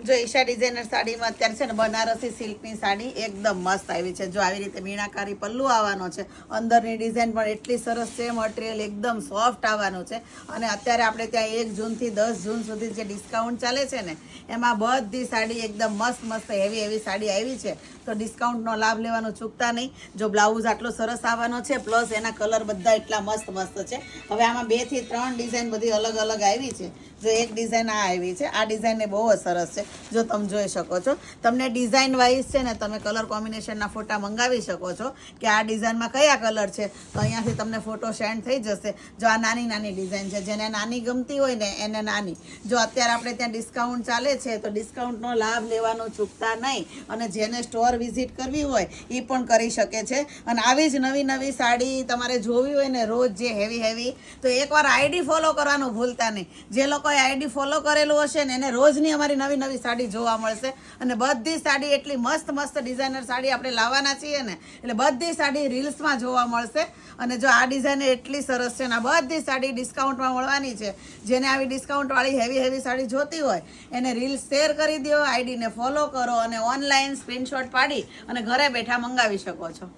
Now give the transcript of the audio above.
જો ઈશા ડિઝાઇનર સાડીમાં અત્યારે છે ને બનારસી સિલ્કની સાડી એકદમ મસ્ત આવી છે। જો આવી રીતે મીણાકારી પલ્લુ આવવાનો છે, અંદરની ડિઝાઇન પણ એટલી સરસ છે, મટીરિયલ એકદમ સોફ્ટ આવવાનું છે। અને અત્યારે આપણે ત્યાં 1 જૂનથી 10 જૂન સુધી જે ડિસ્કાઉન્ટ ચાલે છે ને એમાં બધી સાડી એકદમ મસ્ત મસ્ત હેવી સાડી આવી છે। તો ડિસ્કાઉન્ટનો લાભ લેવાનું ચૂકતા નહીં। જો બ્લાઉઝ આટલો સરસ આવવાનો છે, પ્લસ એના કલર બધા એટલા મસ્ત છે। હવે આમાં 2 થી 3 ડિઝાઇન બધી અલગ અલગ આવી છે। જો એક ડિઝાઇન આ આવી છે, આ ડિઝાઇન એ બહુ જ સરસ છે। જો તમે જોઈ શકો છો, તમને ડિઝાઇન વાઇઝ છે ને તમે કલર કોમ્બિનેશનના ફોટા મંગાવી શકો છો કે આ ડિઝાઇનમાં કયા કલર છે, તો અહીંયાથી તમને ફોટો સેન્ડ થઈ જશે। જો આ નાની ડિઝાઇન છે, જેને નાની ગમતી હોય ને એને નાની। જો અત્યારે આપણે ત્યાં ડિસ્કાઉન્ટ ચાલે છે તો ડિસ્કાઉન્ટનો લાભ લેવાનું ચૂકતા નહીં। અને જેને સ્ટોર વિઝિટ કરવી હોય એ પણ કરી શકે છે। અને આવી જ નવી સાડી તમારે જોવી હોય ને રોજ જે હેવી તો એકવાર આઈડી ફોલો કરવાનું ભૂલતા નહીં। જે લોકોએ આઈડી ફોલો કરેલું હશે ને એને રોજની અમારી નવી સાડી જોવા મળશે। અને બધી સાડી એટલી મસ્ત ડિઝાઇનર સાડી આપણે લાવવાના છીએ ને એટલે બધી સાડી રીલ્સમાં જોવા મળશે। અને જો આ ડિઝાઇન એટલી સરસ છે ને આ બધી સાડી ડિસ્કાઉન્ટમાં મળવાની છે। જેને આવી ડિસ્કાઉન્ટવાળી હેવી સાડી જોતી હોય એને રીલ્સ શેર કરી દો, આઈડીને ફોલો કરો અને ઓનલાઈન સ્ક્રીનશોટ પાડી અને ઘરે બેઠા મંગાવી શકો છો।